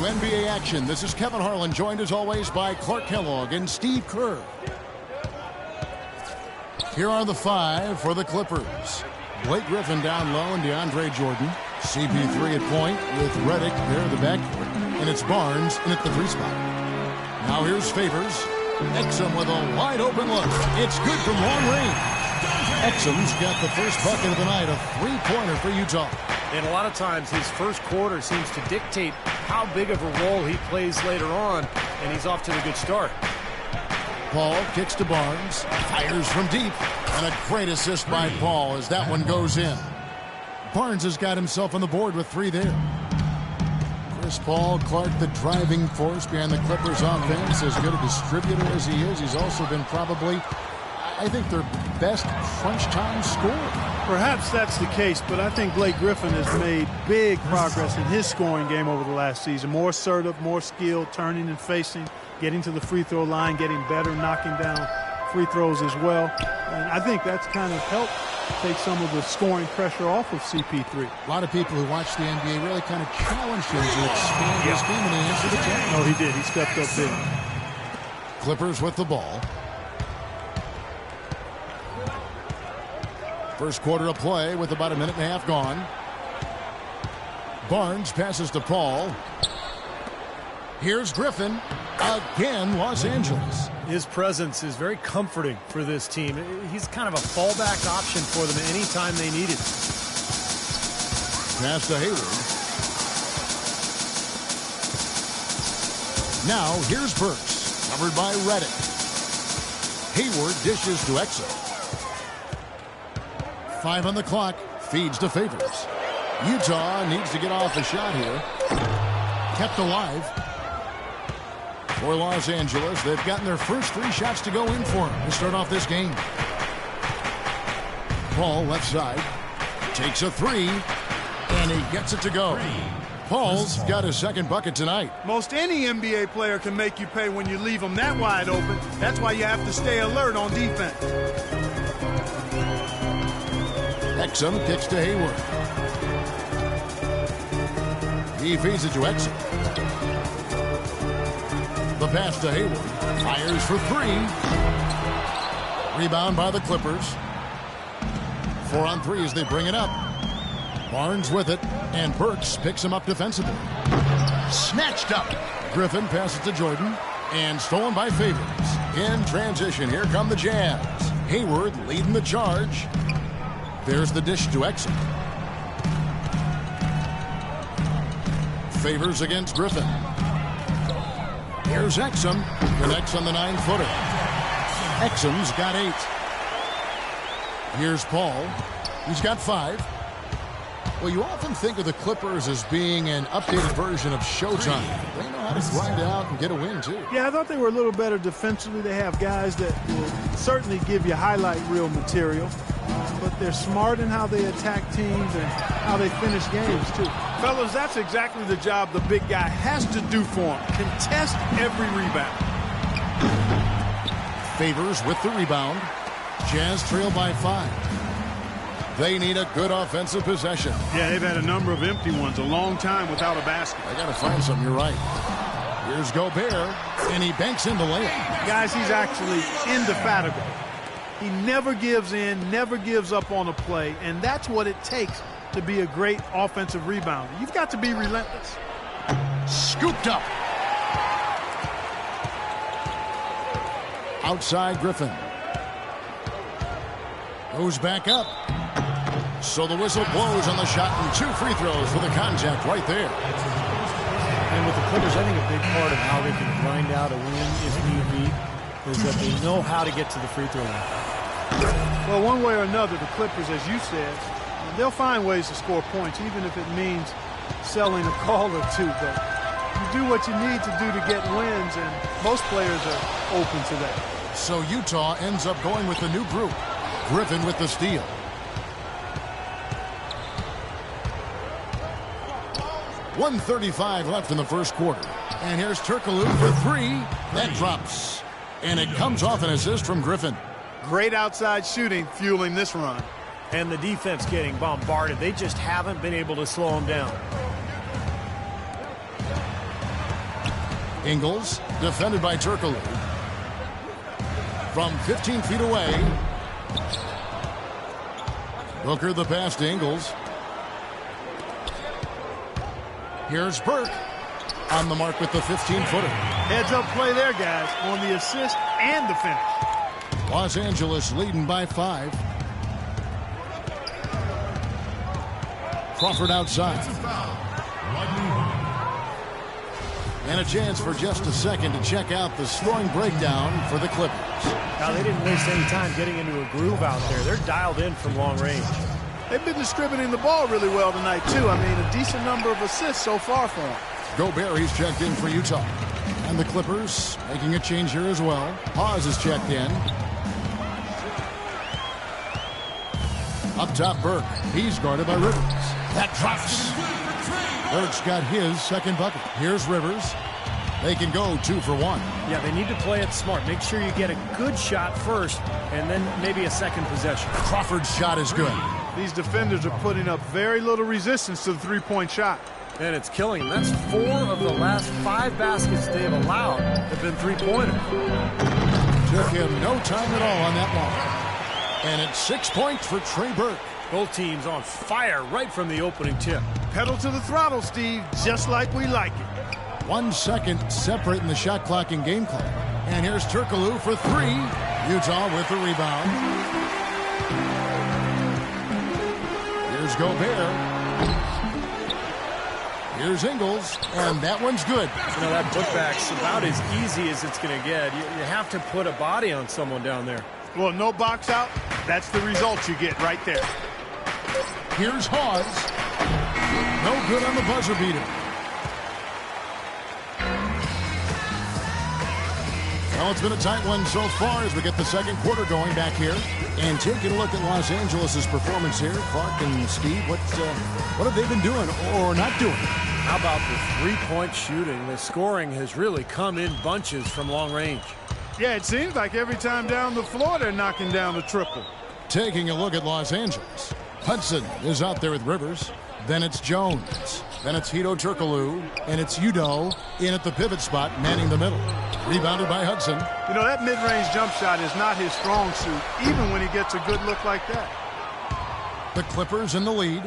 NBA action. This is Kevin Harlan, joined as always by Clark Kellogg and Steve Kerr. Here are the five for the Clippers. Blake Griffin down low and DeAndre Jordan. CP3 at point with Redick there at the backcourt. And it's Barnes in at the 3 spot. Now here's Favors. Exum with a wide open look. It's good from long range. Exum's got the first bucket of the night, a 3-pointer for Utah. And a lot of times his first quarter seems to dictate how big of a role he plays later on, and he's off to a good start. Paul kicks to Barnes, fires from deep, and a great assist by Paul as that one goes in. Barnes has got himself on the board with 3 there. Chris Paul, Clark, the driving force behind the Clippers offense, as good a distributor as he is. He's also been probably, I think, their best crunch time scorer. Perhaps that's the case, but I think Blake Griffin has made big progress in his scoring game over the last season. More assertive, more skilled, turning and facing, getting to the free throw line, getting better, knocking down free throws as well. And I think that's kind of helped take some of the scoring pressure off of CP3. A lot of people who watch the NBA really kind of challenged him to expand his game, and he answered the challenge. No, he did. He stepped up big. Clippers with the ball. First quarter of play with about a minute and a half gone. Barnes passes to Paul. Here's Griffin. Again, Los Angeles. His presence is very comforting for this team. He's kind of a fallback option for them anytime they need it. Pass to Hayward. Now, here's Burks. Covered by Redick. Hayward dishes to Exum. 5 on the clock. Feeds to Favors. Utah needs to get off a shot here. Kept alive. For Los Angeles, they've gotten their first 3 shots to go in for him to start off this game. Paul, left side, takes a 3, and he gets it to go. Paul's got his second bucket tonight. Most any NBA player can make you pay when you leave them that wide open. That's why you have to stay alert on defense. Exum kicks to Hayward. He feeds it to Exum. The pass to Hayward. Fires for 3. Rebound by the Clippers. 4 on 3 as they bring it up. Barnes with it, and Burks picks him up defensively. Snatched up. Griffin passes to Jordan, and stolen by Favors. In transition, here come the Jazz. Hayward leading the charge. There's the dish to Exum. Favors against Griffin. Here's Exum. Connects on the 9-footer. Exum's got 8. Here's Paul. He's got 5. Well, you often think of the Clippers as being an updated version of Showtime. They know how to grind out and get a win, too. Yeah, I thought they were a little better defensively. They have guys that will certainly give you highlight reel material. But they're smart in how they attack teams and how they finish games, too. Fellas, that's exactly the job the big guy has to do for him. Contest every rebound. Favors with the rebound. Jazz trail by 5. They need a good offensive possession. Yeah, they've had a number of empty ones, a long time without a basket. I got to find something, you're right. Here's Gobert, and he banks in the layup. Guys, he's actually indefatigable. He never gives in, never gives up on a play, and that's what it takes to be a great offensive rebounder. You've got to be relentless. Scooped up. Outside Griffin. Goes back up. So the whistle blows on the shot, and 2 free throws for the contact right there. And with the Clippers, I think a big part of how they can grind out a win if need be is that they know how to get to the free throw line. Well, one way or another, the Clippers, as you said, they'll find ways to score points, even if it means selling a call or 2. But you do what you need to do to get wins, and most players are open to that. So Utah ends up going with the new group. Griffin with the steal. .135 left in the first quarter. And here's Turkoglu for 3. That drops. And it comes off an assist from Griffin. Great outside shooting fueling this run. And the defense getting bombarded. They just haven't been able to slow them down. Ingles, defended by Turkoglu. From 15 feet away. Booker the pass to Ingles. Here's Burke on the mark with the 15-footer. Heads up play there, guys, on the assist and the finish. Los Angeles leading by 5. Crawford outside. And a chance for just a second to check out the scoring breakdown for the Clippers. Now, they didn't waste any time getting into a groove out there. They're dialed in from long range. They've been distributing the ball really well tonight, too. I mean, a decent number of assists so far for them. Gobert, he's checked in for Utah. And the Clippers making a change here as well. Hawes is checked in. Up top, Burke. He's guarded by Rivers. That drops. Burke's got his second bucket. Here's Rivers. They can go 2 for 1. Yeah, they need to play it smart. Make sure you get a good shot first, and then maybe a second possession. Crawford's shot is good. These defenders are putting up very little resistance to the three-point shot. And it's killing them. That's 4 of the last 5 baskets they've allowed have been three-pointers. Took him no time at all on that one. And it's 6 points for Trey Burke. Both teams on fire right from the opening tip. Pedal to the throttle, Steve, just like we like it. 1 second separating the shot clock and game clock. And here's Turkoglu for 3. Utah with the rebound. Here's Gobert. Here's Ingles, and that one's good. You know, that putback's about as easy as it's going to get. You have to put a body on someone down there. Well, no box out. That's the result you get right there. Here's Hawes. No good on the buzzer beater. Well, it's been a tight one so far as we get the second quarter going back here. And taking a look at Los Angeles' performance here, Clark and Steve, what have they been doing or not doing? How about the three-point shooting? The scoring has really come in bunches from long range. Yeah, it seems like every time down the floor they're knocking down the triple. Taking a look at Los Angeles. Hudson is out there with Rivers. Then it's Jones. Then it's Hedo Turkoglu. And it's Udoh in at the pivot spot, manning the middle. Rebounded by Hudson. You know, that mid-range jump shot is not his strong suit, even when he gets a good look like that. The Clippers in the lead.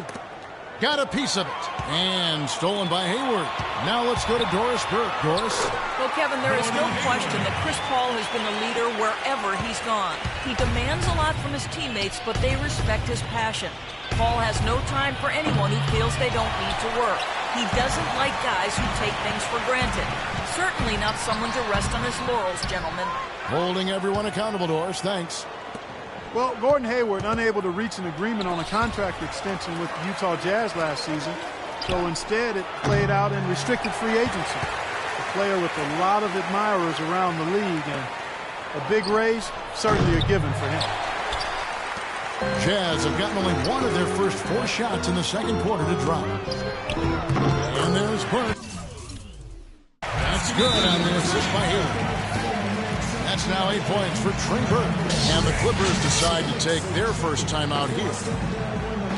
Got a piece of it. And stolen by Hayward. Now let's go to Doris Burke. Doris? Well, Kevin, there is no question that Chris Paul has been a leader wherever he's gone. He demands a lot from his teammates, but they respect his passion. Paul has no time for anyone who feels they don't need to work. He doesn't like guys who take things for granted. Certainly not someone to rest on his laurels, gentlemen. Holding everyone accountable, Doris. Thanks. Well, Gordon Hayward unable to reach an agreement on a contract extension with the Utah Jazz last season, so instead it played out in restricted free agency. A player with a lot of admirers around the league, and a big raise, certainly a given for him. Jazz have gotten only one of their first 4 shots in the second quarter to drop. And there's Burke. That's good on the assist by Hayward. That's now 8 points for Trey Burke. And the Clippers decide to take their first timeout here.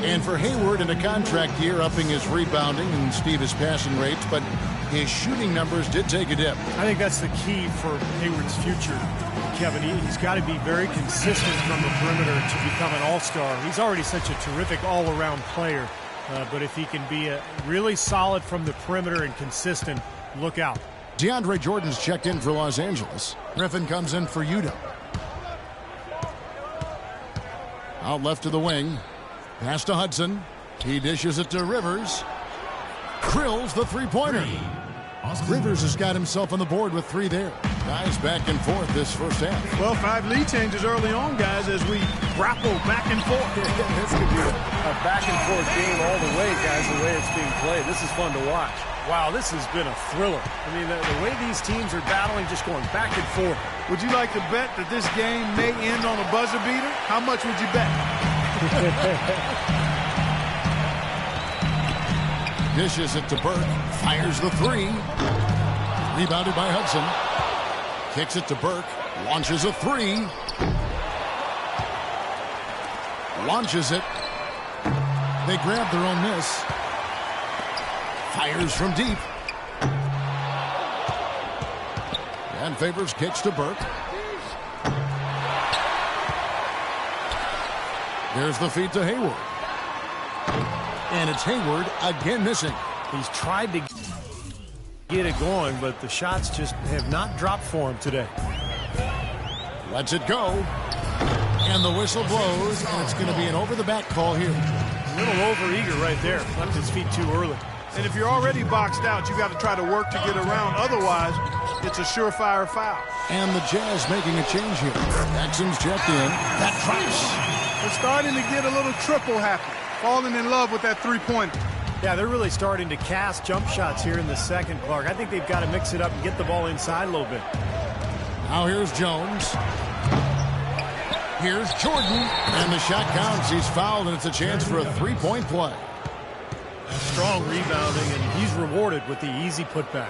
And for Hayward in a contract year, upping his rebounding and Steve his passing rates, but his shooting numbers did take a dip. I think that's the key for Hayward's future, Kevin. He's got to be very consistent from the perimeter to become an all-star. He's already such a terrific all-around player, but if he can be really solid from the perimeter and consistent, look out. DeAndre Jordan's checked in for Los Angeles. Griffin comes in for Udoh. Out left to the wing. Pass to Hudson. He dishes it to Rivers. Drills the three-pointer. Rivers has got himself on the board with 3 there. Guys back and forth this first half. Well, 5 lead changes early on, guys, as we grapple back and forth. This could be a back-and-forth game all the way, guys, the way it's being played. This is fun to watch. Wow, this has been a thriller. I mean, the way these teams are battling, just going back and forth. Would you like to bet that this game may end on a buzzer beater? How much would you bet? Dishes it to Burke. Fires the 3. Rebounded by Hudson. Kicks it to Burke. Launches a 3. Launches it. They grab their own miss. Fires from deep. And Favors kicks to Burke. There's the feed to Hayward. And it's Hayward again missing. He's tried to get it going, but the shots just have not dropped for him today. Lets it go. And the whistle blows, and it's going to be an over-the-back call here. A little over-eager right there. Left his feet too early. And if you're already boxed out, you got to try to work to get around. Otherwise, it's a surefire foul. And the Jazz making a change here. Exum's checked in. That drops. They're starting to get a little triple happy. Falling in love with that three-pointer. Yeah, they're really starting to cast jump shots here in the second, Clark. I think they've got to mix it up and get the ball inside a little bit. Now here's Jones. Here's Jordan. And the shot counts. He's fouled, and it's a chance for a three-point play. Strong rebounding, and he's rewarded with the easy putback.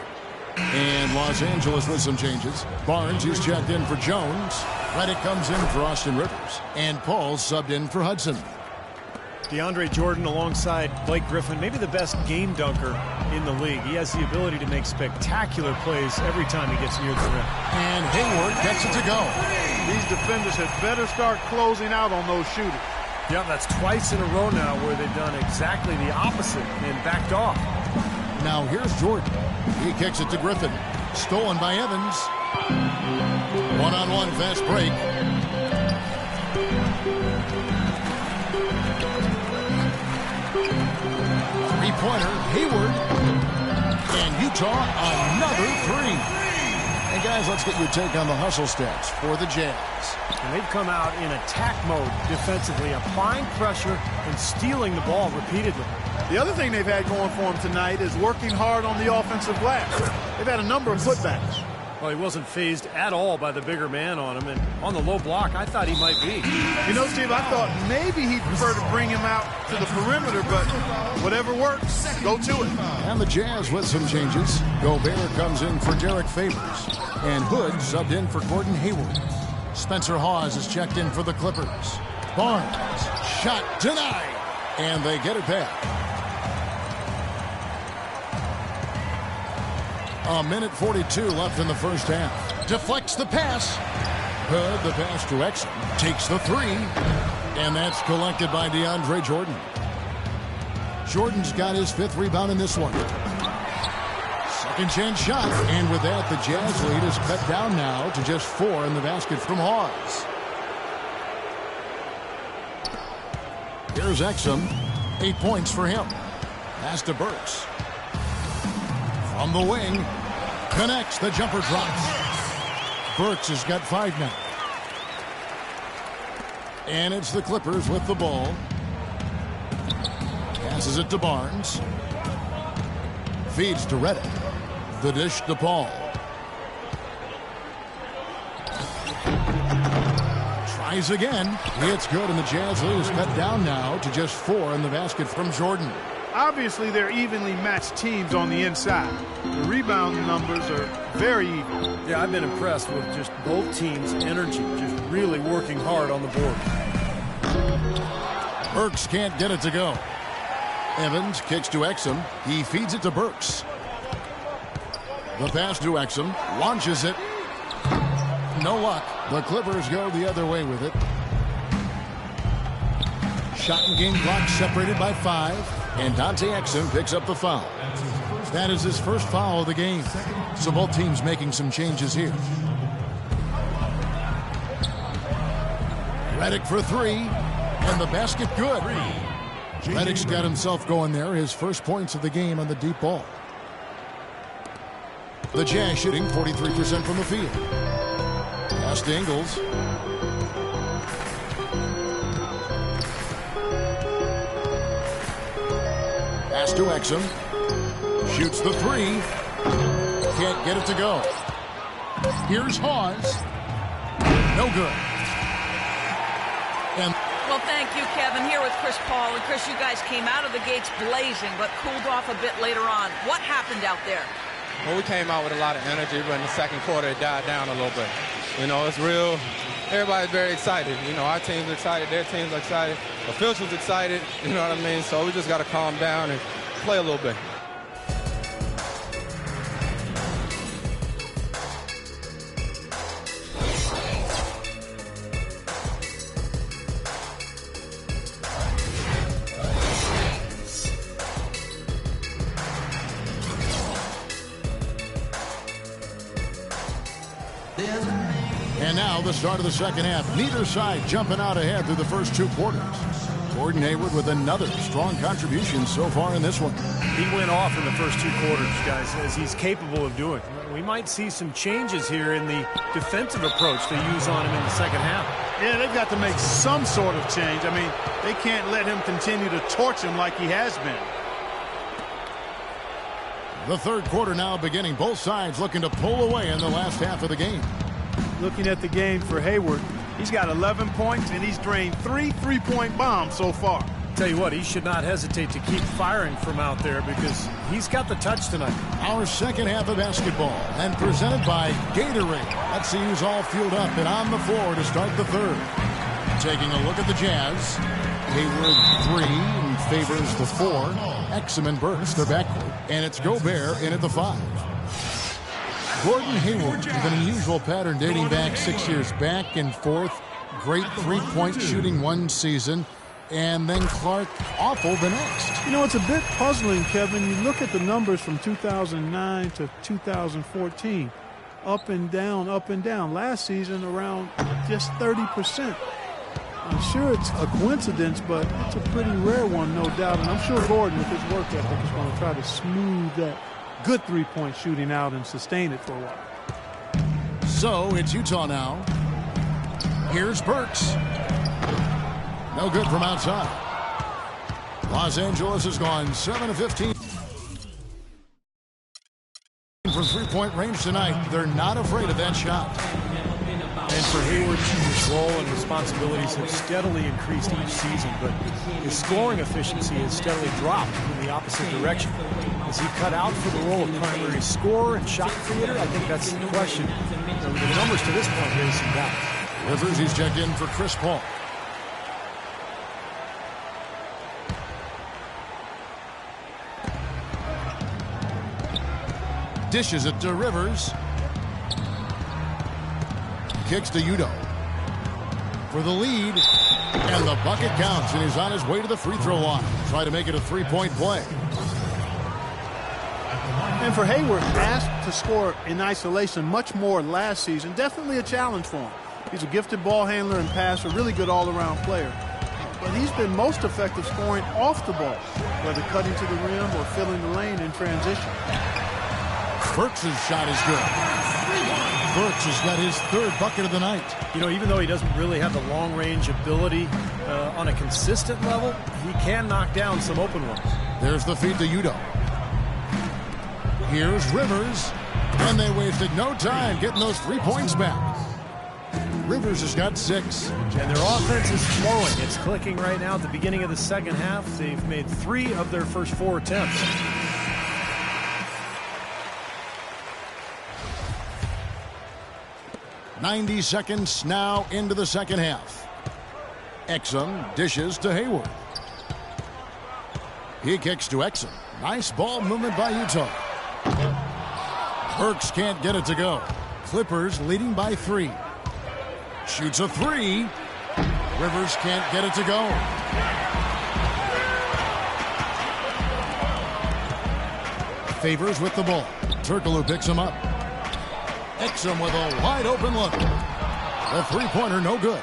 And Los Angeles with some changes. Barnes is checked in for Jones. Redick comes in for Austin Rivers. And Paul subbed in for Hudson. DeAndre Jordan alongside Blake Griffin, maybe the best game dunker in the league. He has the ability to make spectacular plays every time he gets near the rim. And Hayward gets it to go. These defenders had better start closing out on those shooters. Yeah, that's twice in a row now where they've done exactly the opposite and backed off. Now here's Jordan. He kicks it to Griffin. Stolen by Evans. One-on-one fast break. Three-pointer, Hayward. And Utah, another three. Hey, guys, let's get your take on the hustle stats for the Jazz. And they've come out in attack mode defensively, applying pressure and stealing the ball repeatedly. The other thing they've had going for them tonight is working hard on the offensive glass. They've had a number of putbacks. Well, he wasn't phased at all by the bigger man on him, and on the low block, I thought he might be. You know, Steve, I thought maybe he'd prefer to bring him out to the perimeter, but whatever works, go to it. And the Jazz with some changes. Gobert comes in for Derek Favors. And Hood subbed in for Gordon Hayward. Spencer Hawes is checked in for the Clippers. Barnes, shot denied. And they get it back. A minute 42 left in the first half. Deflects the pass. Hood, the pass to Exum, takes the three. And that's collected by DeAndre Jordan. Jordan's got his fifth rebound in this one. Second chance shot. And with that, the Jazz lead is cut down now to just 4 in the basket from Hawes. Here's Exum. 8 points for him. Pass to Burks. From the wing. Connects. The jumper drops. Burks has got 5 now. And it's the Clippers with the ball. Passes it to Barnes. Feeds to Redick. The dish to Paul. Tries again. It's good, and the Jazz lead is cut down now to just 4 in the basket from Jordan. Obviously, they're evenly matched teams on the inside. The rebound numbers are very even. Yeah, I've been impressed with just both teams' energy, just really working hard on the board. Burks can't get it to go. Evans kicks to Exum. He feeds it to Burks. The pass to Exum. Launches it. No luck. The Clippers go the other way with it. Shot and game clock separated by 5. And Dante Exum picks up the foul. That is his first foul of the game. So both teams making some changes here. Redick for 3. And the basket good. Redick's got himself going there. His first points of the game on the deep ball. The Jazz shooting 43% from the field. Pass to Ingles. Pass to Exum. Shoots the 3. Can't get it to go. Here's Hawes. No good. And well, thank you, Kevin. Here with Chris Paul. And Chris, you guys came out of the gates blazing, but cooled off a bit later on. What happened out there? Well, we came out with a lot of energy, but in the second quarter, it died down a little bit. You know, it's real. Everybody's very excited. You know, our team's excited, their team's excited, officials excited, you know what I mean? So we just got to calm down and play a little bit. And now the start of the second half. Neither side jumping out ahead through the first 2 quarters. Gordon Hayward with another strong contribution so far in this one. He went off in the first 2 quarters, guys, as he's capable of doing. We might see some changes here in the defensive approach they use on him in the second half. Yeah, they've got to make some sort of change. I mean, they can't let him continue to torch him like he has been. The third quarter now beginning. Both sides looking to pull away in the last half of the game. Looking at the game for Hayward, he's got 11 points, and he's drained 3 3-point bombs so far. Tell you what, he should not hesitate to keep firing from out there because he's got the touch tonight. Our second half of basketball, and presented by Gatorade. Let's see who's all fueled up and on the floor to start the third. Taking a look at the Jazz. Hayward 3 and favors the 4. Exum and Burks, their backcourt. And it's Gobert in at the 5. Gordon Hayward with an unusual pattern dating back 6 years. Back and forth. Great three-point shooting one season. And then Clark awful the next. You know, it's a bit puzzling, Kevin. You look at the numbers from 2009 to 2014. Up and down, up and down. Last season around just 30%. I'm sure it's a coincidence, but it's a pretty rare one, no doubt. And I'm sure Gordon, with his work ethic, is going to try to smooth that good three-point shooting out and sustain it for a while. So it's Utah now. Here's Burks. No good from outside. Los Angeles has gone 7 of 15 from three-point range tonight. They're not afraid of that shot. And for Hayward, his role and responsibilities have steadily increased each season, but his scoring efficiency has steadily dropped in the opposite direction. Is he cut out for the role of primary scorer and shot creator? I think that's the question. The numbers to this point raise some doubts. Rivers, he's checked in for Chris Paul. Dishes it to Rivers. Kicks to Udo for the lead, and the bucket counts, and he's on his way to the free throw line. Try to make it a three-point play. And for Hayward, asked to score in isolation much more last season. Definitely a challenge for him. He's a gifted ball handler and passer, really good all-around player. But he's been most effective scoring off the ball, whether cutting to the rim or filling the lane in transition. Burks' shot is good. Burks has got his third bucket of the night. You know, even though he doesn't really have the long-range ability on a consistent level, he can knock down some open ones. There's the feed to Udo. Here's Rivers, and they wasted no time getting those 3 points back. Rivers has got 6. And their offense is flowing. It's clicking right now at the beginning of the second half. They've made 3 of their first 4 attempts. "90 seconds now into the second half. Exum dishes to Hayward. He kicks to Exum. Nice ball movement by Utah. Burks can't get it to go. Clippers leading by 3. Shoots a 3. Rivers can't get it to go. Favors with the ball. Turkoglu picks him up. Exum with a wide open look. The three-pointer no good.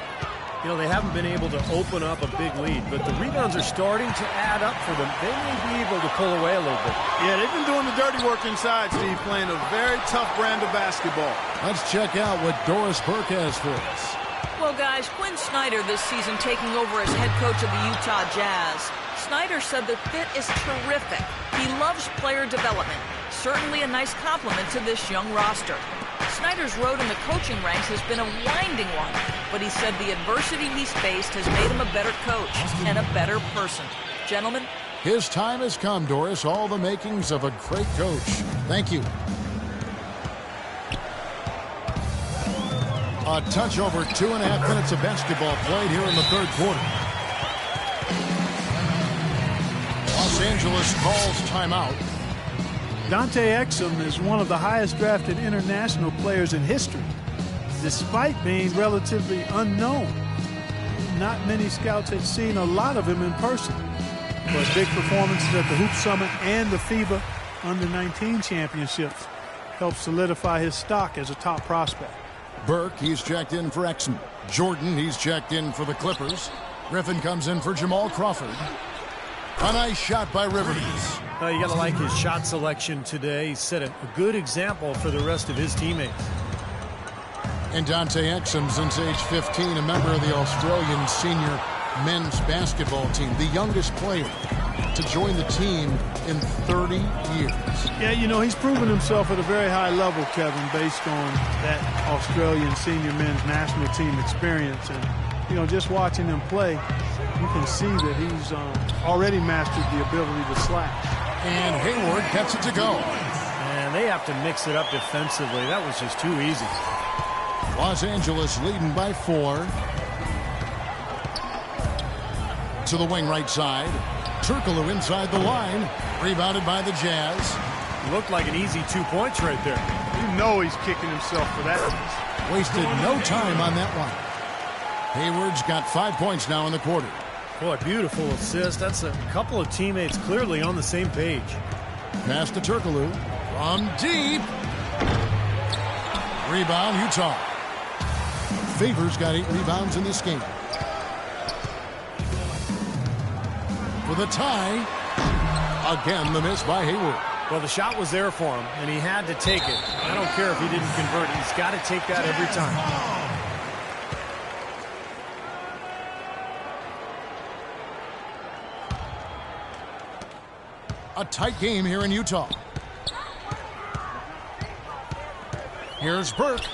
You know, they haven't been able to open up a big lead, but the rebounds are starting to add up for them. They may be able to pull away a little bit. Yeah, they've been doing the dirty work inside, Steve, playing a very tough brand of basketball. Let's check out what Doris Burke has for us. Well, guys, Quinn Snyder this season taking over as head coach of the Utah Jazz. Snyder said the fit is terrific. He loves player development. Certainly a nice compliment to this young roster. Snyder's road in the coaching ranks has been a winding one, but he said the adversity he's faced has made him a better coach and a better person. Gentlemen, his time has come, Doris. All the makings of a great coach. Thank you. A touch over 2.5 minutes of basketball played here in the third quarter. Los Angeles calls timeout. Dante Exum is one of the highest drafted international players in history, despite being relatively unknown. Not many scouts had seen a lot of him in person, but big performances at the Hoop Summit and the FIBA Under-19 championships helped solidify his stock as a top prospect. Burke, he's checked in for Exum. Jordan, he's checked in for the Clippers. Griffin comes in for Jamal Crawford. A nice shot by Rivers. You got to like his shot selection today. He set a good example for the rest of his teammates. And Dante Exum, since age 15, a member of the Australian senior men's basketball team, the youngest player to join the team in 30 years. Yeah, you know, he's proven himself at a very high level, Kevin, based on that Australian senior men's national team experience. And, you know, just watching him play, you can see that he's already mastered the ability to slash. And Hayward gets it to go. And they have to mix it up defensively. That was just too easy. Los Angeles leading by 4. To the wing right side. Turkoglu inside the line. Rebounded by the Jazz. Looked like an easy 2 points right there. You know he's kicking himself for that. Wasted no time on that one. Hayward's got 5 points now in the quarter. Boy, beautiful assist. That's a couple of teammates clearly on the same page. Pass to Turkoglu. From deep. Rebound, Utah. Favors got 8 rebounds in this game. For the tie. Again, the miss by Hayward. Well, the shot was there for him, and he had to take it. I don't care if he didn't convert. He's got to take that every time. A tight game here in Utah. Here's Burke.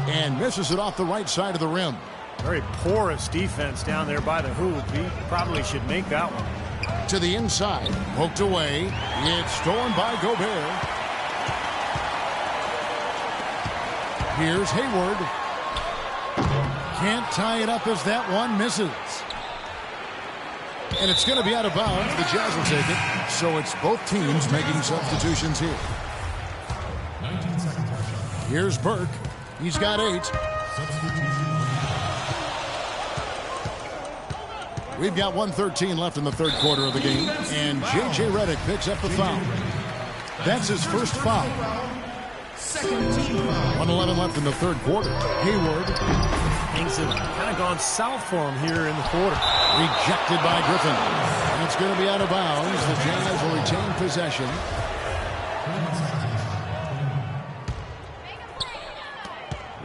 And misses it off the right side of the rim. Very porous defense down there by the hoop. He probably should make that one. To the inside. Poked away. It's stolen by Gobert. Here's Hayward. Can't tie it up as that one misses. And it's going to be out of bounds. The Jazz will take it. So it's both teams making substitutions here. Here's Burke. He's got 8. We've got 1:13 left in the third quarter of the game. And J.J. Redick picks up the foul. That's his first foul. 1:11 left in the third quarter. Hayward. Things have kind of gone south for him here in the quarter. Rejected by Griffin. And it's going to be out of bounds. The Jazz will retain possession.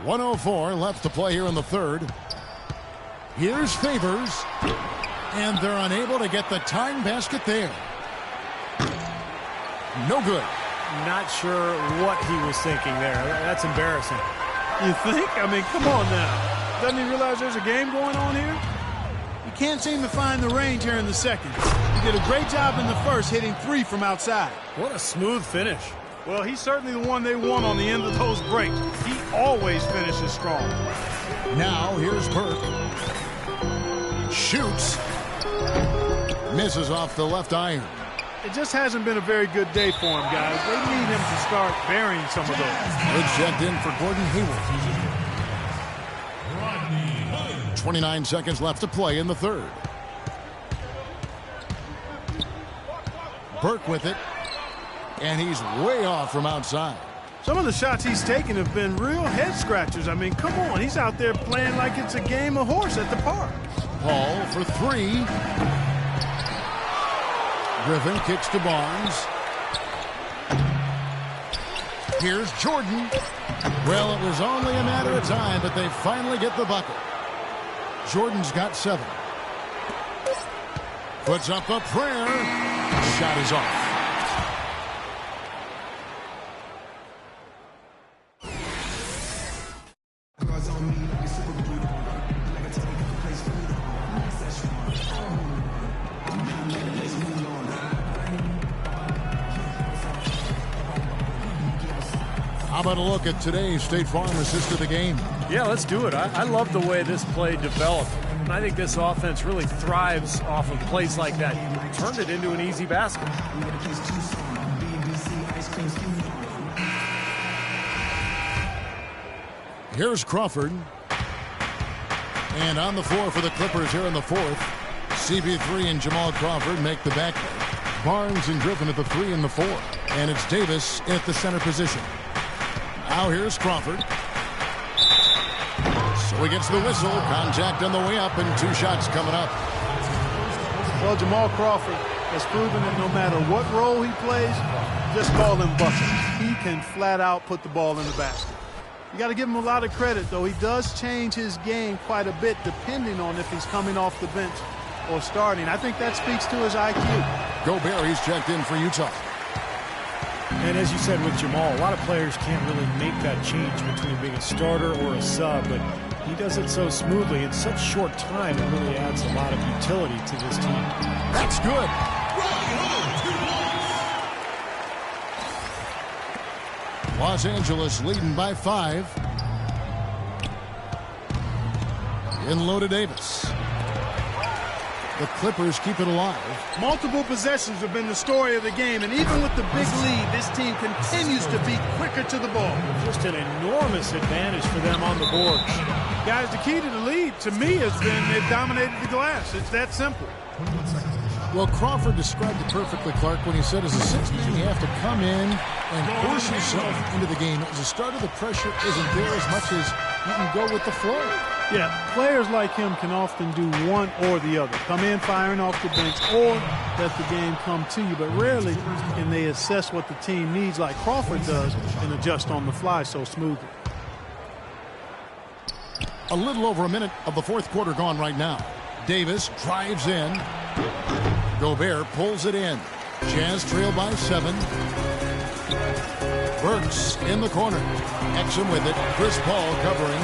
.104 left to play here in the third. Here's Favors. And they're unable to get the tying basket there. No good. Not sure what he was thinking there. That's embarrassing. You think? I mean, come on now. Doesn't he realize there's a game going on here? He can't seem to find the range here in the second. He did a great job in the first, hitting 3 from outside. What a smooth finish. Well, he's certainly the one they want on the end of those breaks. He always finishes strong. Now, here's Burke. Shoots. Misses off the left iron. It just hasn't been a very good day for him, guys. They need him to start burying some of those. Good checked in for Gordon Hayward. 29 seconds left to play in the third. Burke with it. And he's way off from outside. Some of the shots he's taken have been real head scratchers. I mean, come on. He's out there playing like it's a game of horse at the park. Paul for 3. Griffin kicks to Barnes. Here's Jordan. Well, it was only a matter of time, but they finally get the bucket. Jordan's got 7. Puts up a prayer. Shot is off. How about a look at today's State Farm assist of the game? Yeah, let's do it. I love the way this play developed. And I think this offense really thrives off of plays like that. He turned it into an easy basket. Here's Crawford. And on the floor for the Clippers here in the fourth. CP3 and Jamal Crawford make the backcourt. Barnes and Griffin at the 3 and the 4. And it's Davis at the center position. Now here's Crawford. So he gets the whistle. Contact on the way up and 2 shots coming up. Well, Jamal Crawford has proven that no matter what role he plays, just call him buckets. He can flat out put the ball in the basket. You got to give him a lot of credit, though. He does change his game quite a bit depending on if he's coming off the bench or starting. I think that speaks to his IQ. Gobert, he's checked in for Utah. And as you said with Jamal, a lot of players can't really make that change between being a starter or a sub, but he does it so smoothly in such short time. It really adds a lot of utility to this team. That's good. Los Angeles leading by 5. In low to Davis. The Clippers keep it alive. Multiple possessions have been the story of the game, and even with the big lead, this team continues to be quicker to the ball. Just an enormous advantage for them on the boards. Guys, the key to the lead, to me, has been they've dominated the glass. It's that simple. Well, Crawford described it perfectly, Clark, when he said as a 6-man, you have to come in and force yourself into the game. As a starter, the pressure isn't there as much as you can go with the flow. Yeah, players like him can often do one or the other. Come in firing off the bench or let the game come to you. But rarely can they assess what the team needs like Crawford does and adjust on the fly so smoothly. A little over a minute of the fourth quarter gone right now. Davis drives in. Gobert pulls it in. Jazz trail by 7. Burks in the corner. Exum with it. Chris Paul covering.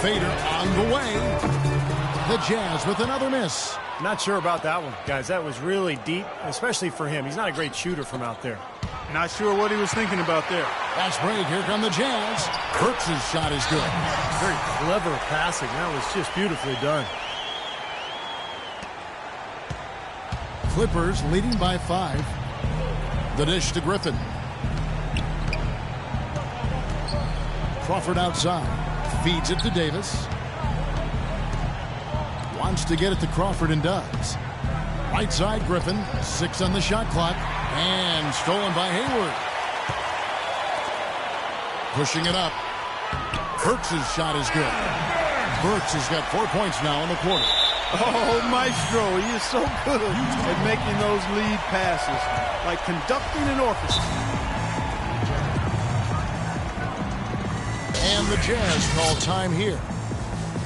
Fader on the way. The Jazz with another miss. Not sure about that one, guys. That was really deep, especially for him. He's not a great shooter from out there. Not sure what he was thinking about there. Fast break. Here come the Jazz. Burks' shot is good. Very clever passing. That was just beautifully done. Clippers leading by 5. The dish to Griffin. Crawford outside. Feeds it to Davis. Wants to get it to Crawford and does. Right side, Griffin. 6 on the shot clock. And stolen by Hayward. Pushing it up. Burks' shot is good. Burks has got 4 points now in the quarter. Oh, Maestro, he is so good at making those lead passes, like conducting an orchestra. And the Jazz call time here.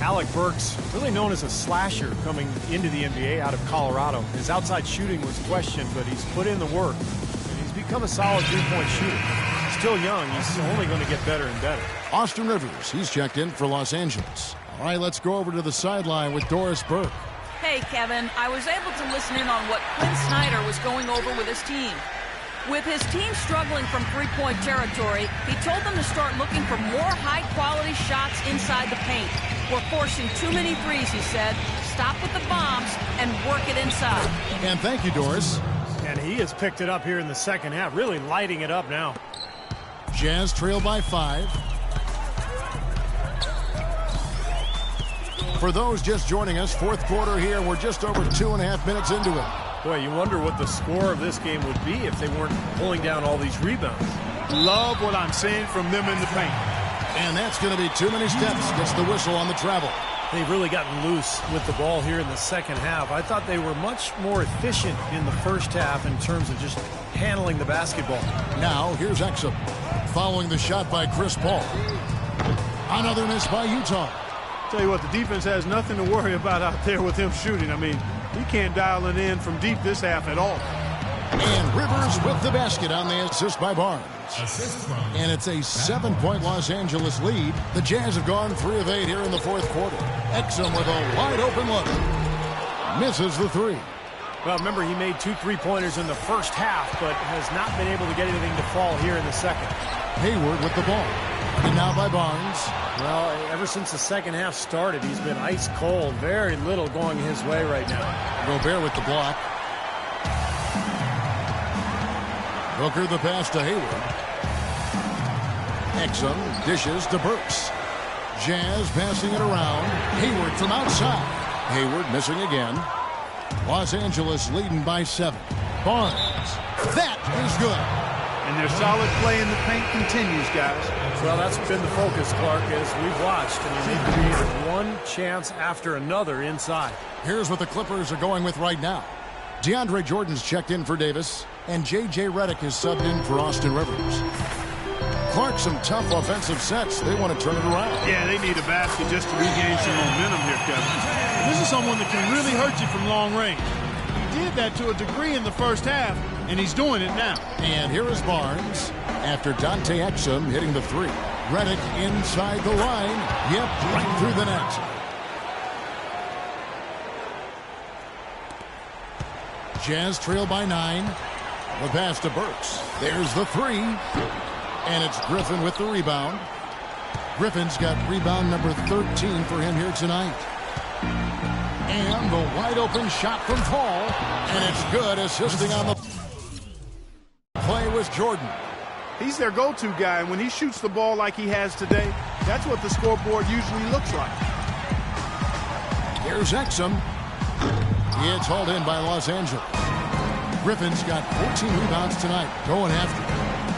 Alec Burks, really known as a slasher coming into the NBA out of Colorado. His outside shooting was questioned, but he's put in the work, and he's become a solid three-point shooter. Still young, he's only going to get better and better. Austin Rivers, he's checked in for Los Angeles. All right, let's go over to the sideline with Doris Burke. Hey, Kevin, I was able to listen in on what Quinn Snyder was going over with his team. With his team struggling from three-point territory, he told them to start looking for more high-quality shots inside the paint. We're forcing too many threes, he said. Stop with the bombs and work it inside. And thank you, Doris. And he has picked it up here in the second half, really lighting it up now. Jazz trail by 5. For those just joining us, fourth quarter here. We're just over 2.5 minutes into it. Boy, you wonder what the score of this game would be if they weren't pulling down all these rebounds. Love what I'm seeing from them in the paint. And that's going to be too many steps. Gets the whistle on the travel. They've really gotten loose with the ball here in the second half. I thought they were much more efficient in the first half in terms of just handling the basketball. Now, here's Exum. Following the shot by Chris Paul. Another miss by Utah. Tell you what, the defense has nothing to worry about out there with him shooting. I mean, he can't dial it in from deep this half at all. And Rivers with the basket on the assist by Barnes. And it's a 7-point Los Angeles lead. The Jazz have gone 3 of 8 here in the fourth quarter. Exum with a wide-open look. Misses the 3. Well, remember, he made 2 3-pointers in the first half, but has not been able to get anything to fall here in the second. Hayward with the ball. And now by Barnes. Well, ever since the second half started, he's been ice cold. Very little going his way right now. Gobert with the block. Booker the pass to Hayward. Exum dishes to Burks. Jazz passing it around. Hayward from outside. Hayward missing again. Los Angeles leading by 7. Barnes. That is good. And their solid play in the paint continues, guys. Well, that's been the focus, Clark, as we've watched. I mean, they've created one chance after another inside. Here's what the Clippers are going with right now. DeAndre Jordan's checked in for Davis, and J.J. Redick is subbed in for Austin Rivers. Clark, some tough offensive sets. They want to turn it around. Yeah, they need a basket just to regain some momentum here, Kevin. This is someone that can really hurt you from long range. He did that to a degree in the first half, and he's doing it now. And here is Barnes after Dante Exum hitting the three. Redick inside the line. Yep, right through the net. Jazz trail by 9. The pass to Burks. There's the three. And it's Griffin with the rebound. Griffin's got rebound number 13 for him here tonight. And the wide open shot from Paul. And it's good, assisting on the play was Jordan. He's their go-to guy, and when he shoots the ball like he has today, that's what the scoreboard usually looks like. Here's Exum. It's hauled in by Los Angeles. Griffin's got 14 rebounds tonight. Going after it.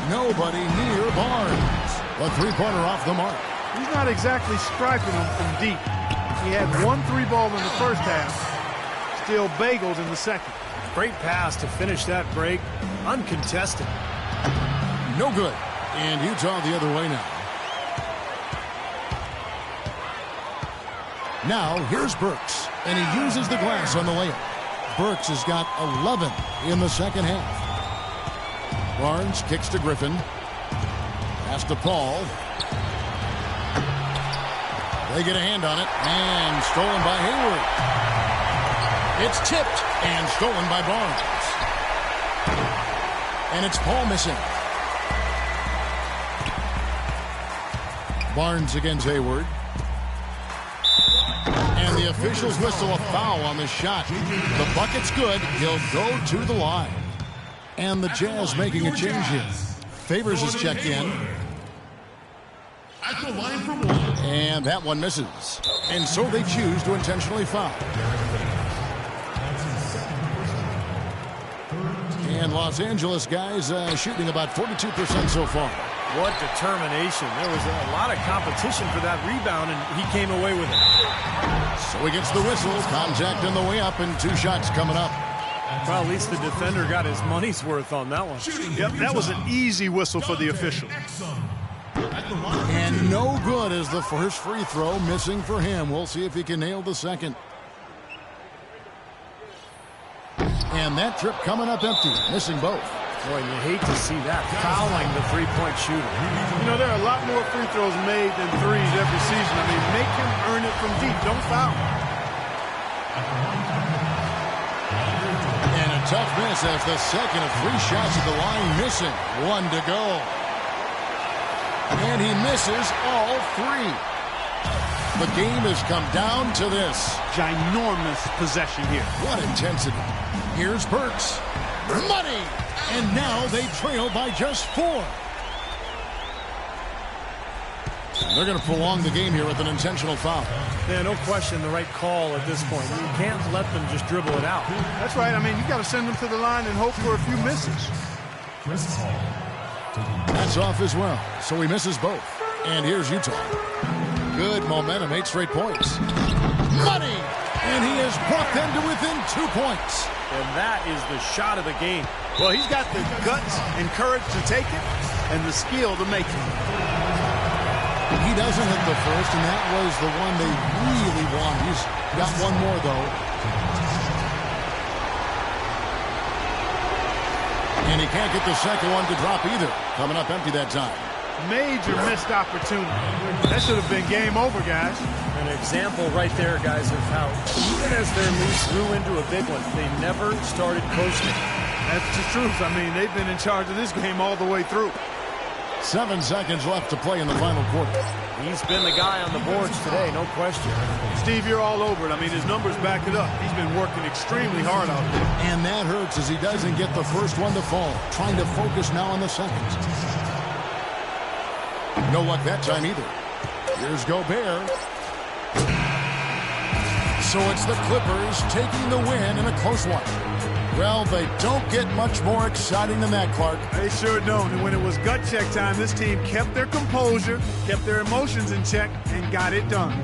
Nobody near Barnes. The three-pointer off the mark. He's not exactly striping them from deep. He had 1 3 ball in the first half. Still bagels in the second. Great pass to finish that break. Uncontested. No good. And Utah the other way now. Now, here's Burks. And he uses the glass on the layup. Burks has got 11 in the second half. Barnes kicks to Griffin. Pass to Paul. They get a hand on it. And stolen by Hayward. It's tipped and stolen by Barnes. And it's Paul missing. Barnes against Hayward. And the officials whistle a foul on the shot. The bucket's good. He'll go to the line. And the Jazz making a change here. Favors is checked in. At the line for one. And that one misses. And so they choose to intentionally foul. And Los Angeles guys shooting about 42% so far. What determination. There was a lot of competition for that rebound, and he came away with it. So he gets the whistle. Contact on the way up, and 2 shots coming up. Well, at least the defender got his money's worth on that one. Yep, that was an easy whistle for the official. And no good as the first free throw missing for him. We'll see if he can nail the second. And that trip coming up empty, missing both. Boy, you hate to see that, fouling the three-point shooter. You know, there are a lot more free throws made than threes every season. I mean, make him earn it from deep. Don't foul. And a tough miss as the second of 3 shots at the line missing. 1 to go. And he misses all 3. The game has come down to this. Ginormous possession here. What intensity. Here's Burks. Money! And now they trail by just 4. They're going to prolong the game here with an intentional foul. Yeah, no question the right call at this point. You can't let them just dribble it out. That's right. I mean, you got to send them to the line and hope for a few misses. That's off as well. So he misses both. And here's Utah. Good momentum, 8 straight points. Money! And he has brought them to within 2 points. And that is the shot of the game. Well, he's got the guts and courage to take it and the skill to make it. He doesn't hit the first, and that was the one they really want. He's got one more, though. And he can't get the second one to drop either. Coming up empty that time. Major missed opportunity. That should have been game over, guys. An example right there, guys, of how even as their lead grew into a big one, they never started coasting. That's the truth. I mean, they've been in charge of this game all the way through. 7 seconds left to play in the final quarter. He's been the guy on the boards today, no question. Steve, you're all over it. I mean, his numbers back it up. He's been working extremely hard out there. And that hurts as he doesn't get the first one to fall. Trying to focus now on the second. No luck that time either. Here's Gobert. So it's the Clippers taking the win in a close one. Well, they don't get much more exciting than that, Clark. They sure don't. And when it was gut check time, this team kept their composure, kept their emotions in check, and got it done.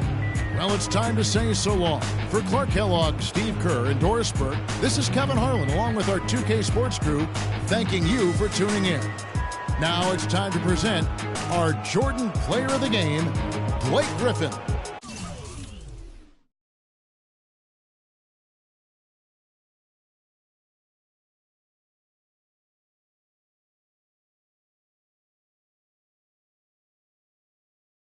Well, it's time to say so long. For Clark Kellogg, Steve Kerr, and Doris Burke, this is Kevin Harlan, along with our 2K Sports crew, thanking you for tuning in. Now it's time to present our Jordan Player of the Game, Blake Griffin.